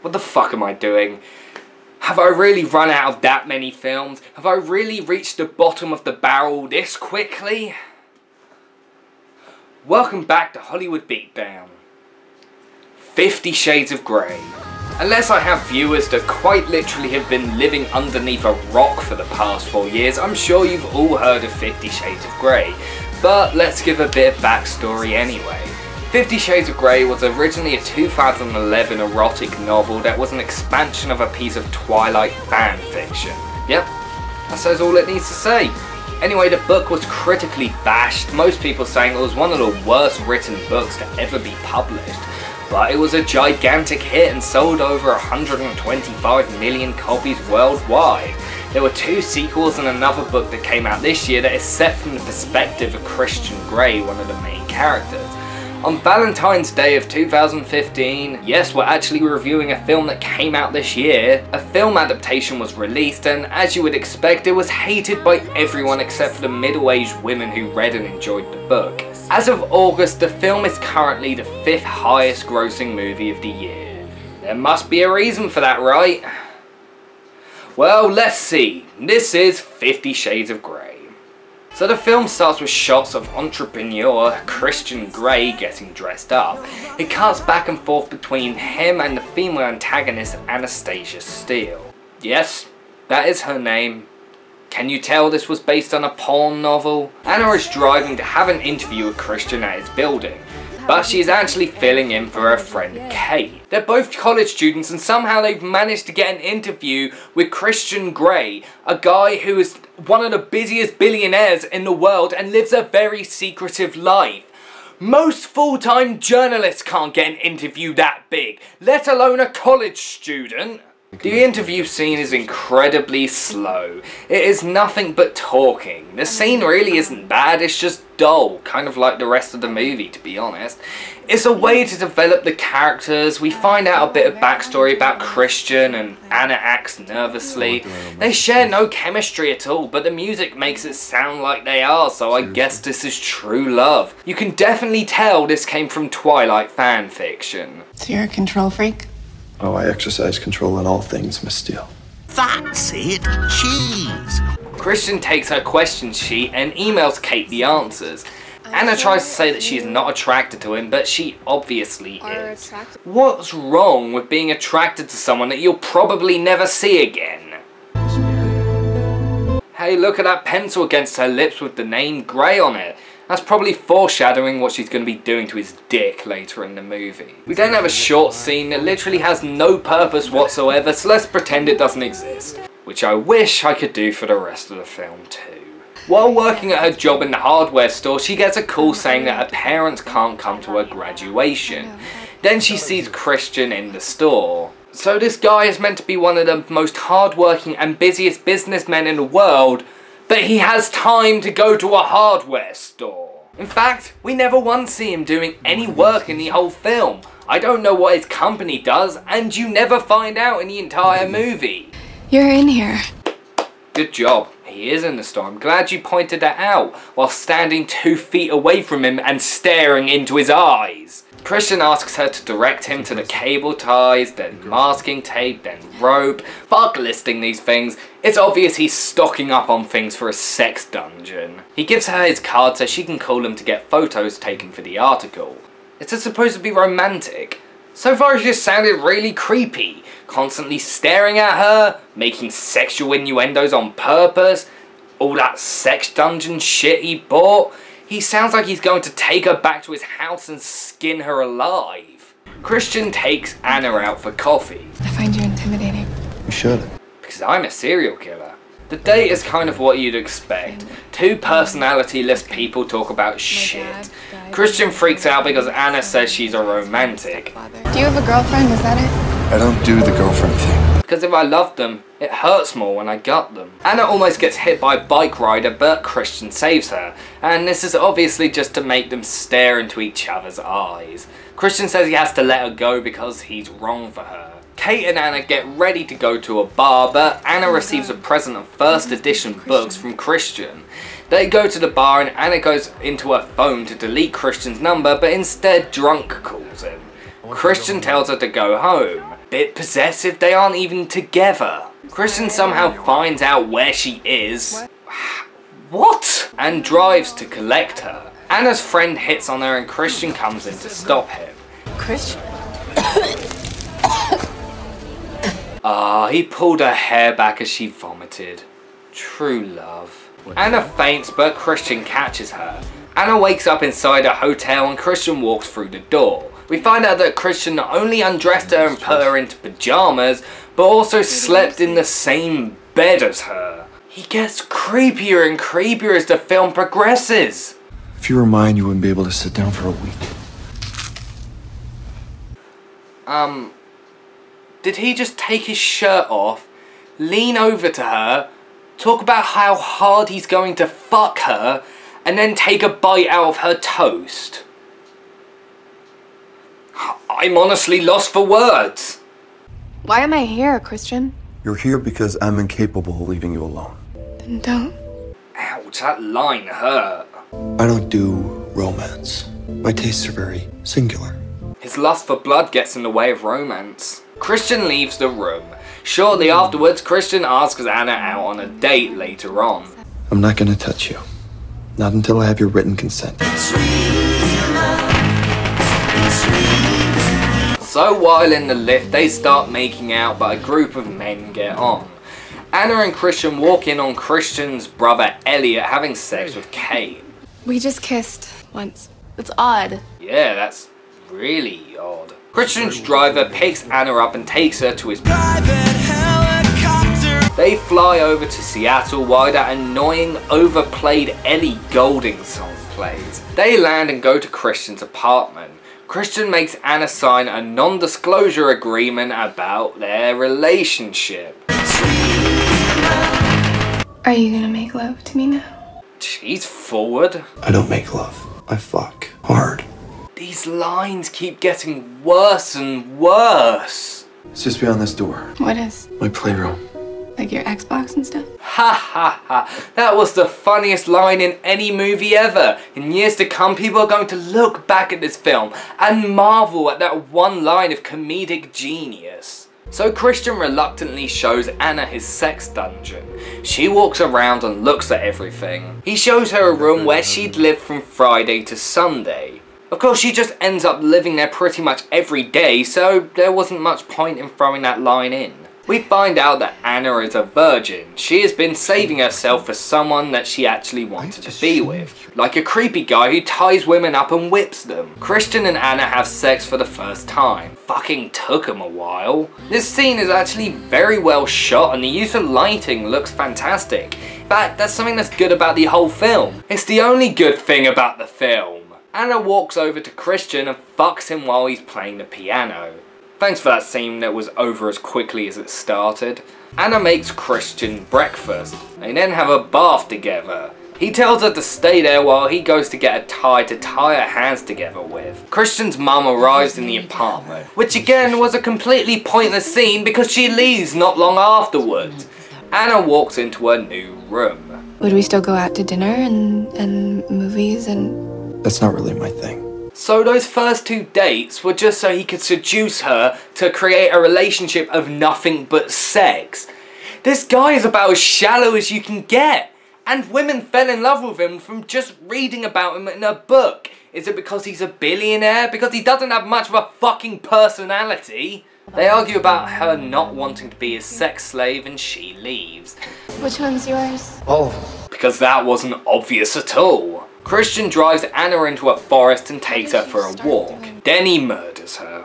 What the fuck am I doing? Have I really run out of that many films? Have I really reached the bottom of the barrel this quickly? Welcome back to Hollywood Beatdown. 50 Shades of Grey. Unless I have viewers that quite literally have been living underneath a rock for the past 4 years, I'm sure you've all heard of 50 Shades of Grey. But let's give a bit of backstory anyway. 50 Shades of Grey was originally a 2011 erotic novel that was an expansion of a piece of Twilight fan fiction. Yep, that says all it needs to say. Anyway, the book was critically bashed, most people saying it was one of the worst written books to ever be published. But it was a gigantic hit and sold over 125 million copies worldwide. There were 2 sequels and another book that came out this year that is set from the perspective of Christian Grey, one of the main characters. On Valentine's Day of 2015, yes, we're actually reviewing a film that came out this year. A film adaptation was released and, as you would expect, it was hated by everyone except for the middle-aged women who read and enjoyed the book. As of August, the film is currently the 5th highest grossing movie of the year. There must be a reason for that, right? Well, let's see. This is 50 Shades of Grey. So the film starts with shots of entrepreneur Christian Grey getting dressed up. It cuts back and forth between him and the female antagonist Anastasia Steele. Yes, that is her name. Can you tell this was based on a porn novel? Anna is driving to have an interview with Christian at his building, but she is actually filling in for her friend Kate. They're both college students and somehow they've managed to get an interview with Christian Grey, a guy who is one of the busiest billionaires in the world and lives a very secretive life. Most full-time journalists can't get an interview that big, let alone a college student. The interview scene is incredibly slow. It is nothing but talking. The scene really isn't bad, it's just dull, kind of like the rest of the movie, to be honest. It's a way to develop the characters. We find out a bit of backstory about Christian, and Anna acts nervously. They share no chemistry at all, but the music makes it sound like they are, so I guess this is true love. You can definitely tell this came from Twilight fan fiction. So you're a control freak? Oh, I exercise control in all things, Miss Steele. That's it. Cheese. Christian takes her question sheet and emails Kate the answers. Anna tries to say that she is not attracted to him, but she obviously is. What's wrong with being attracted to someone that you'll probably never see again? Hey, look at that pencil against her lips with the name Grey on it. That's probably foreshadowing what she's going to be doing to his dick later in the movie. We then have a short scene that literally has no purpose whatsoever, so let's pretend it doesn't exist. Which I wish I could do for the rest of the film too. While working at her job in the hardware store, she gets a call saying that her parents can't come to her graduation. Then she sees Christian in the store. So this guy is meant to be one of the most hardworking and busiest businessmen in the world, but he has time to go to a hardware store. In fact, we never once see him doing any work in the whole film. I don't know what his company does, and you never find out in the entire movie. You're in here. Good job. He is in the store. I'm glad you pointed that out, while standing 2 feet away from him and staring into his eyes. Christian asks her to direct him to the cable ties, then masking tape, then rope. Fuck listing these things. It's obvious he's stocking up on things for a sex dungeon. He gives her his card so she can call him to get photos taken for the article. Is this supposed to be romantic? So far it's just sounded really creepy. Constantly staring at her, making sexual innuendos on purpose. All that sex dungeon shit he bought. He sounds like he's going to take her back to his house and skin her alive. Christian takes Anna out for coffee. I find you intimidating. You should. Because I'm a serial killer. The date is kind of what you'd expect. 2 personality-less people talk about shit. Christian freaks out because Anna says she's a romantic. Do you have a girlfriend? Is that it? I don't do the girlfriend thing. Because if I loved them, it hurts more when I got them. Anna almost gets hit by a bike rider, but Christian saves her. And this is obviously just to make them stare into each other's eyes. Christian says he has to let her go because he's wrong for her. Kate and Anna get ready to go to a bar, but Anna receives a present of first edition books from Christian. They go to the bar and Anna goes into her phone to delete Christian's number, but instead Drunk calls him. Christian tells her to go home. bit possessive, they aren't even together. Christian somehow finds out where she is. What? And drives to collect her. Anna's friend hits on her and Christian comes in to stop him. Christian? He pulled her hair back as she vomited. True love. Anna faints, but Christian catches her. Anna wakes up inside a hotel and Christian walks through the door. We find out that Christian not only undressed her and put her into pajamas, but also slept in the same bed as her. He gets creepier and creepier as the film progresses. If you were mine, you wouldn't be able to sit down for a week. Did he just take his shirt off, lean over to her, talk about how hard he's going to fuck her, and then take a bite out of her toast? I'm honestly lost for words. Why am I here, Christian? You're here because I'm incapable of leaving you alone. Then don't. Ouch, that line hurt. I don't do romance. My tastes are very singular. His lust for blood gets in the way of romance. Christian leaves the room. Shortly afterwards, Christian asks Anna out on a date later on. I'm not gonna touch you. Not until I have your written consent. So while in the lift, they start making out, but a group of men get on. Anna and Christian walk in on Christian's brother Elliot having sex with Kate. We just kissed once. It's odd. Yeah, that's really odd. Christian's driver picks Anna up and takes her to his private helicopter. They fly over to Seattle while that annoying, overplayed Ellie Goulding song plays. They land and go to Christian's apartment. Christian makes Anna sign a non-disclosure agreement about their relationship. Are you gonna make love to me now? She's forward. I don't make love. I fuck. Hard. These lines keep getting worse and worse. It's just beyond this door. What is? My playroom. Like your Xbox and stuff? Ha ha ha. That was the funniest line in any movie ever. In years to come, people are going to look back at this film and marvel at that one line of comedic genius. So Christian reluctantly shows Anna his sex dungeon. She walks around and looks at everything. He shows her a room where she'd lived from Friday to Sunday. Of course, she just ends up living there pretty much every day, so there wasn't much point in throwing that line in. We find out that Anna is a virgin. She has been saving herself for someone that she actually wanted to be with. Like a creepy guy who ties women up and whips them. Christian and Anna have sex for the first time. Fucking took them a while. This scene is actually very well shot and the use of lighting looks fantastic. In fact, that's something that's good about the whole film. It's the only good thing about the film. Anna walks over to Christian and fucks him while he's playing the piano. Thanks for that scene that was over as quickly as it started. Anna makes Christian breakfast. They then have a bath together. He tells her to stay there while he goes to get a tie to tie her hands together with. Christian's mum arrives in the apartment, which again was a completely pointless scene because she leaves not long afterwards. Anna walks into her new room. Would we still go out to dinner and movies and... That's not really my thing. So those first two dates were just so he could seduce her to create a relationship of nothing but sex. This guy is about as shallow as you can get. And women fell in love with him from just reading about him in a book. Is it because he's a billionaire? Because he doesn't have much of a fucking personality? They argue about her not wanting to be his sex slave and she leaves. Which one's yours? Oh. Because that wasn't obvious at all. Christian drives Anna into a forest and takes her for a walk. Then he murders her.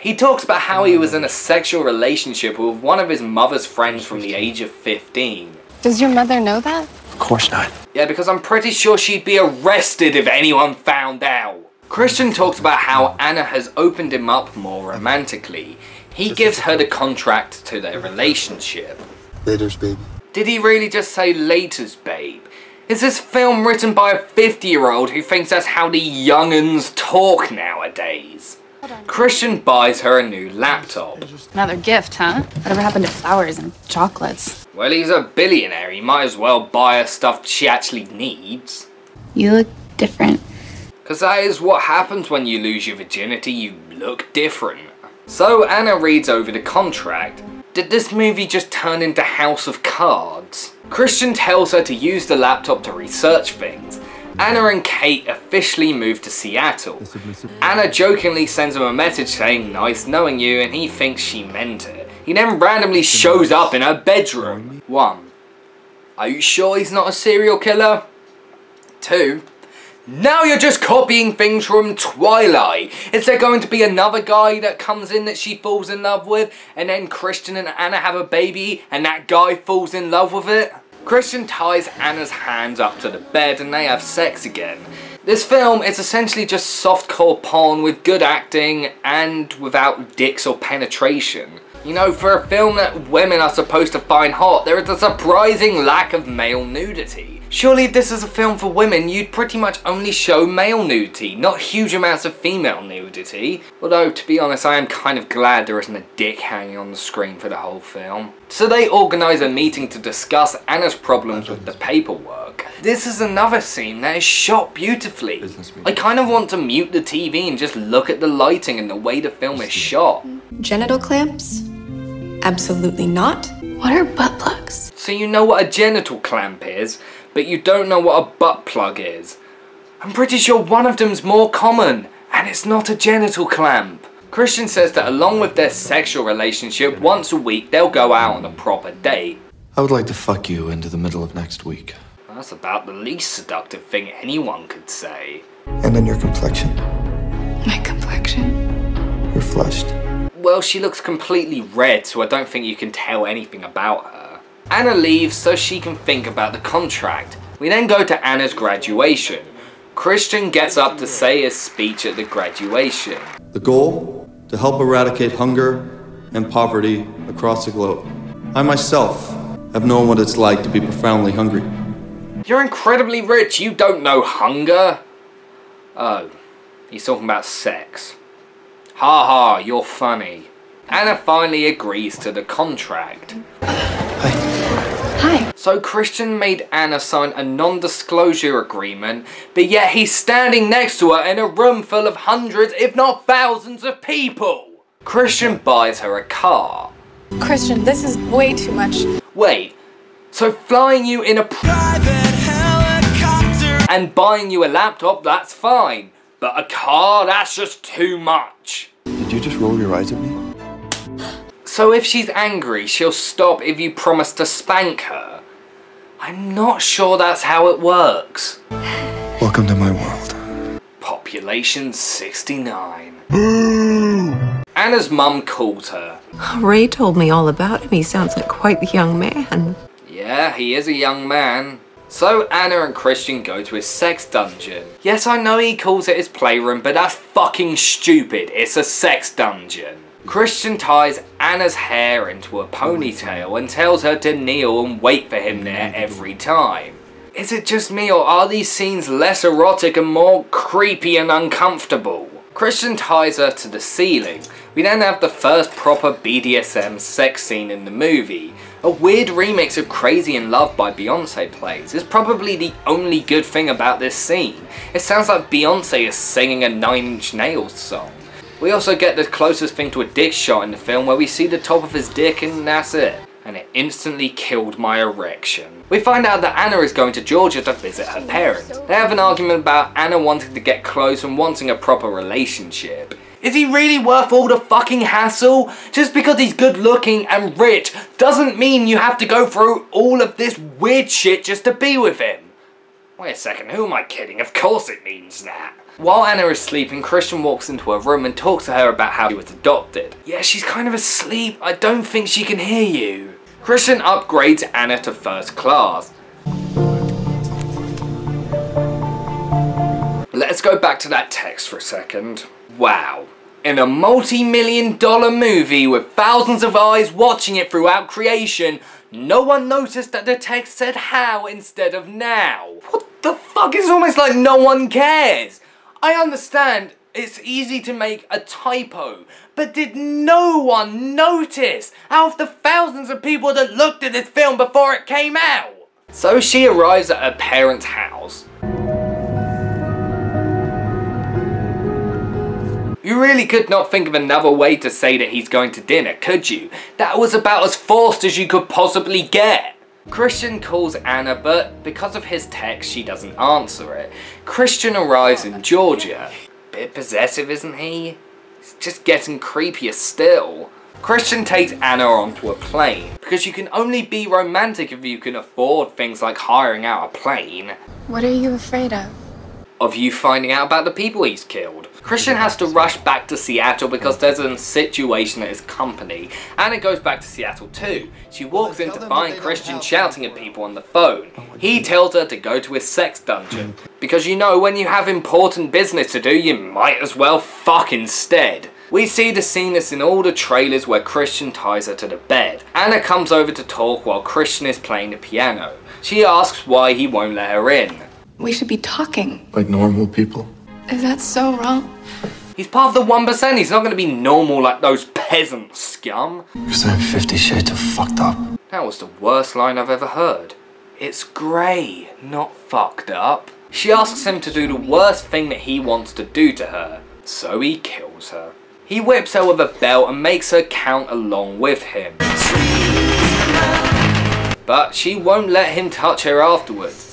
He talks about how he was in a sexual relationship with one of his mother's friends from the age of 15. Does your mother know that? Of course not. Yeah, because I'm pretty sure she'd be arrested if anyone found out. Christian talks about how Anna has opened him up more romantically. He gives her the contract to their relationship. Laters, baby. Did he really just say laters, babe? Is this film written by a 50-year-old who thinks that's how the young'uns talk nowadays? Christian buys her a new laptop. Another gift, huh? Whatever happened to flowers and chocolates? Well, he's a billionaire. He might as well buy her stuff she actually needs. You look different. Because that is what happens when you lose your virginity, you look different. So Anna reads over the contract. Did this movie just turn into House of Cards? Christian tells her to use the laptop to research things. Anna and Kate officially moved to Seattle. Anna jokingly sends him a message saying, "Nice knowing you," and he thinks she meant it. He then randomly shows up in her bedroom. 1. Are you sure he's not a serial killer? 2. Now you're just copying things from Twilight. Is there going to be another guy that comes in that she falls in love with, and then Christian and Anna have a baby and that guy falls in love with it? Christian ties Anna's hands up to the bed and they have sex again. This film is essentially just softcore porn with good acting and without dicks or penetration. You know, for a film that women are supposed to find hot, there is a surprising lack of male nudity. Surely if this is a film for women, you'd pretty much only show male nudity, not huge amounts of female nudity. Although, to be honest, I am kind of glad there isn't a dick hanging on the screen for the whole film. So they organise a meeting to discuss Anna's problems with the paperwork. This is another scene that is shot beautifully. I kind of want to mute the TV and just look at the lighting and the way the film is shot. Genital clamps? Absolutely not. What are butt plugs? So you know what a genital clamp is, but you don't know what a butt plug is. I'm pretty sure one of them's more common, and it's not a genital clamp. Christian says that along with their sexual relationship, once a week they'll go out on a proper date. I would like to fuck you into the middle of next week. That's about the least seductive thing anyone could say. And then your complexion. My complexion? You're flushed. Well, she looks completely red, so I don't think you can tell anything about her. Anna leaves so she can think about the contract. We then go to Anna's graduation. Christian gets up to say his speech at the graduation. The goal? To help eradicate hunger and poverty across the globe. I myself have known what it's like to be profoundly hungry. You're incredibly rich, you don't know hunger. Oh, he's talking about sex. Ha ha, you're funny. Anna finally agrees to the contract. Hi. So Christian made Anna sign a non-disclosure agreement, but yet he's standing next to her in a room full of hundreds, if not thousands of people. Christian buys her a car. Christian, this is way too much. Wait, so flying you in a private helicopter and buying you a laptop, that's fine. But a car, that's just too much. Did you just roll your eyes at me? So if she's angry, she'll stop if you promise to spank her. I'm not sure that's how it works. Welcome to my world. Population 69. Boo! Anna's mum called her. Ray told me all about him. He sounds like quite the young man. Yeah, he is a young man. So Anna and Christian go to his sex dungeon. Yes, I know he calls it his playroom, but that's fucking stupid. It's a sex dungeon. Christian ties Anna's hair into a ponytail and tells her to kneel and wait for him there every time. Is it just me, or are these scenes less erotic and more creepy and uncomfortable? Christian ties her to the ceiling. We then have the first proper BDSM sex scene in the movie. A weird remix of Crazy in Love by Beyonce plays. It's probably the only good thing about this scene. It sounds like Beyonce is singing a 9 Inch Nails song. We also get the closest thing to a dick shot in the film where we see the top of his dick and that's it. And it instantly killed my erection. We find out that Anna is going to Georgia to visit her parents. They have an argument about Anna wanting to get close and wanting a proper relationship. Is he really worth all the fucking hassle? Just because he's good looking and rich doesn't mean you have to go through all of this weird shit just to be with him. Wait a second, who am I kidding? Of course it means that. While Anna is sleeping, Christian walks into her room and talks to her about how she was adopted. Yeah, she's kind of asleep. I don't think she can hear you. Christian upgrades Anna to first class. Let's go back to that text for a second. Wow. In a multi-million-dollar movie with thousands of eyes watching it throughout creation, no one noticed that the text said how instead of now. What the fuck? It's almost like no one cares. I understand it's easy to make a typo, but did no one notice out of the thousands of people that looked at this film before it came out? So she arrives at her parents' house. You really could not think of another way to say that he's going to dinner, could you? That was about as forced as you could possibly get. Christian calls Anna, but because of his text, she doesn't answer it. Christian arrives in Georgia. Bit possessive, isn't he? It's just getting creepier still. Christian takes Anna onto a plane, because you can only be romantic if you can afford things like hiring out a plane. What are you afraid of? Of you finding out about the people he's killed. Christian has to rush back to Seattle because there's a situation at his company. Anna goes back to Seattle too. She walks in to find Christian shouting at people on the phone. He tells her to go to his sex dungeon. Because you know, when you have important business to do, you might as well fuck instead. We see the scene that's in all the trailers where Christian ties her to the bed. Anna comes over to talk while Christian is playing the piano. She asks why he won't let her in. We should be talking. Like normal people? Is that so wrong? He's part of the 1%, he's not going to be normal like those peasant scum. Because I'm 50 shades of fucked up. That was the worst line I've ever heard. It's grey, not fucked up. She asks him to do the worst thing that he wants to do to her, so he kills her. He whips her with a belt and makes her count along with him. But she won't let him touch her afterwards.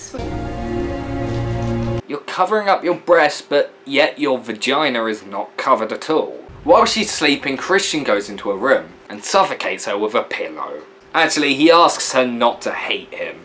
You're covering up your breast, but yet your vagina is not covered at all. While she's sleeping, Christian goes into a room and suffocates her with a pillow. Actually, he asks her not to hate him.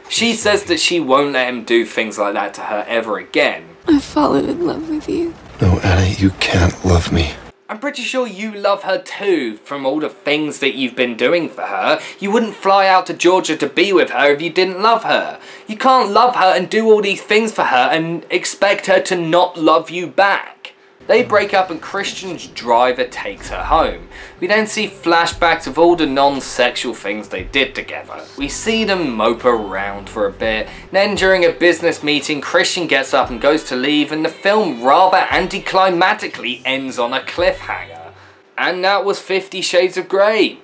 She says that she won't let him do things like that to her ever again. I've fallen in love with you. No, Anna, you can't love me. I'm pretty sure you love her too, from all the things that you've been doing for her. You wouldn't fly out to Georgia to be with her if you didn't love her. You can't love her and do all these things for her and expect her to not love you back. They break up and Christian's driver takes her home. We then see flashbacks of all the non-sexual things they did together. We see them mope around for a bit. Then during a business meeting, Christian gets up and goes to leave and the film rather anticlimactically ends on a cliffhanger. And that was 50 Shades of Grey.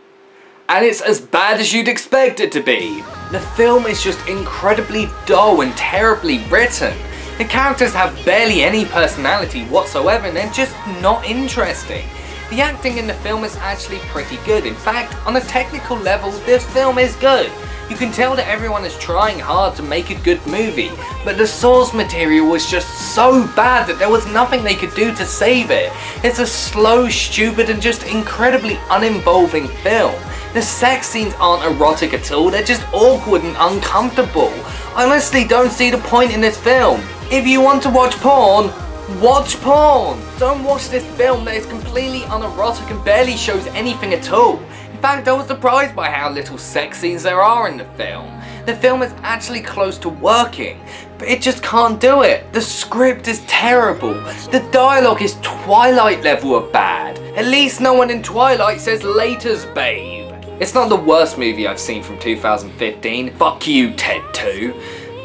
And it's as bad as you'd expect it to be. The film is just incredibly dull and terribly written. The characters have barely any personality whatsoever and they're just not interesting. The acting in the film is actually pretty good. In fact, on a technical level, this film is good. You can tell that everyone is trying hard to make a good movie, but the source material was just so bad that there was nothing they could do to save it. It's a slow, stupid and just incredibly uninvolving film. The sex scenes aren't erotic at all, they're just awkward and uncomfortable. I honestly don't see the point in this film. If you want to watch porn, watch porn! Don't watch this film that is completely unerotic and barely shows anything at all. In fact, I was surprised by how little sex scenes there are in the film. The film is actually close to working, but it just can't do it. The script is terrible. The dialogue is Twilight level of bad. At least no one in Twilight says laters, babe. It's not the worst movie I've seen from 2015, fuck you Ted 2,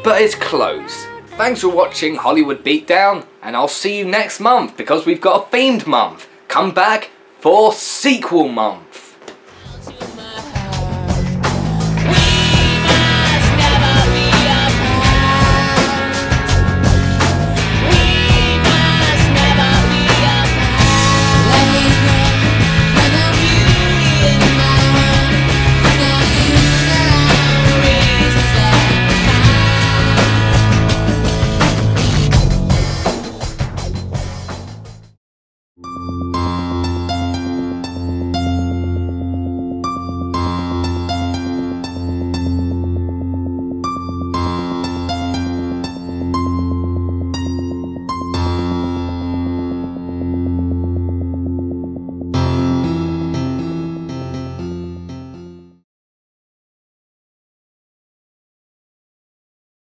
but it's close. Thanks for watching Hollywood Beatdown, and I'll see you next month because we've got a themed month. Come back for sequel month.